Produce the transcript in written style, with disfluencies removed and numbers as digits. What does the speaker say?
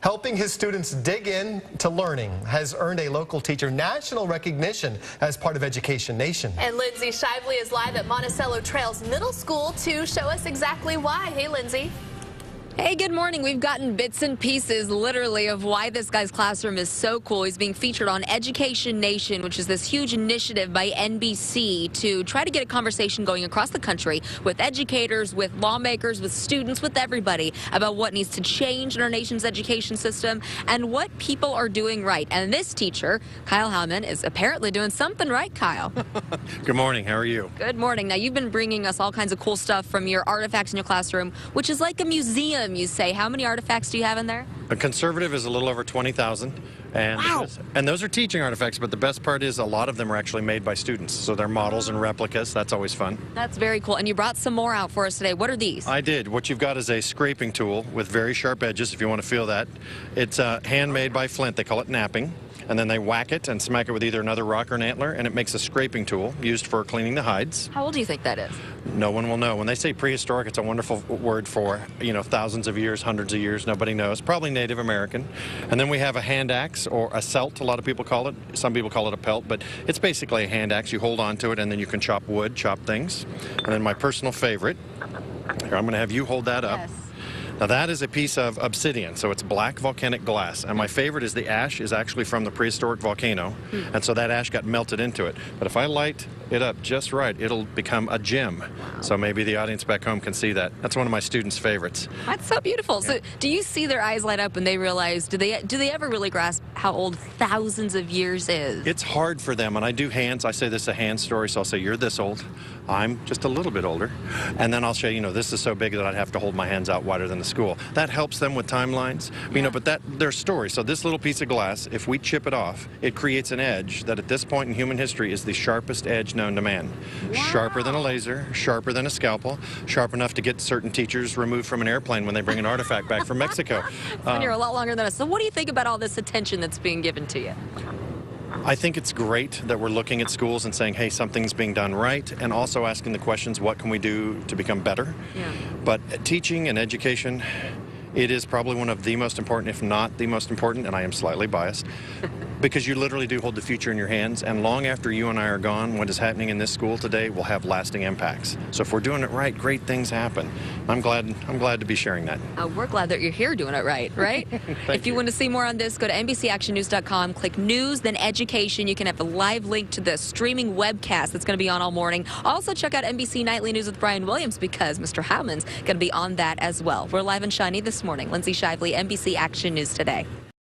Helping his students dig in to learning has earned a local teacher national recognition as part of Education Nation. And Lindsay Shively is live at Monticello Trails Middle School to show us exactly why. Hey, Lindsay. Hey, good morning. We've gotten bits and pieces, literally, of why this guy's classroom is so cool. He's being featured on Education Nation, which is this huge initiative by NBC to try to get a conversation going across the country with educators, with lawmakers, with students, with everybody about what needs to change in our nation's education system and what people are doing right. And this teacher, Keil Hileman, is apparently doing something right, Kyle. Good morning. How are you? Good morning. Now, you've been bringing us all kinds of cool stuff from your artifacts in your classroom, which is like a museum. You say, how many artifacts do you have in there? A conservative is a little over 20,000. Wow. And those are teaching artifacts, but the best part is a lot of them are actually made by students. So they're models and replicas. That's always fun. That's very cool. And you brought some more out for us today. What are these? I did. What you've got is a scraping tool with very sharp edges, if you want to feel that. It's handmade by Flint. They call it napping. And then they whack it and smack it with either another rock or an antler, and it makes a scraping tool used for cleaning the hides. How old do you think that is? No one will know. When they say prehistoric, it's a wonderful word for, thousands of years, hundreds of years, nobody knows. Probably Native American. And then we have a hand axe, or a celt, a lot of people call it. Some people call it a pelt, but it's basically a hand axe. You hold on to it, and then you can chop wood, chop things. And then my personal favorite, here, I'm going to have you hold that up. Yes. Now that is a piece of obsidian, so it's black volcanic glass. And my favorite is the ash is actually from the prehistoric volcano. And so that ash got melted into it. But if I light it up just right, it'll become a gem. So maybe the audience back home can see that. That's one of my students' favorites. That's so beautiful. Yeah. So do you see their eyes light up when they realize, do they ever really grasp how old thousands of years is? It's hard for them. And I do hands. I say this is a hand story, so I'll say, you're this old. I'm just a little bit older. And then I'll show this is so big that I'd have to hold my hands out wider than the school. That helps them with timelines, but their story. So this little piece of glass, if we chip it off, it creates an edge that at this point in human history is the sharpest edge known to man. Wow. Sharper than a laser, sharper than a scalpel, sharp enough to get certain teachers removed from an airplane when they bring an artifact back from Mexico. And you're a lot longer than us. So what do you think about all this attention that's being given to you? I think it's great that we're looking at schools and saying, hey, something's being done right, and also asking the questions, what can we do to become better? Yeah. But teaching and education, it is probably one of the most important, if not the most important, and I am slightly biased, because you literally do hold the future in your hands, and long after you and I are gone, what is happening in this school today will have lasting impacts. So if we're doing it right, great things happen. I'm glad to be sharing that. We're glad that you're here doing it right? If you want to see more on this, go to NBCActionNews.com, click News, then Education. You can have a live link to the streaming webcast that's going to be on all morning. Also, check out NBC Nightly News with Brian Williams, because Mr. Hileman's going to be on that as well. We're live and shiny this morning. Lindsay Shively, NBC Action News Today.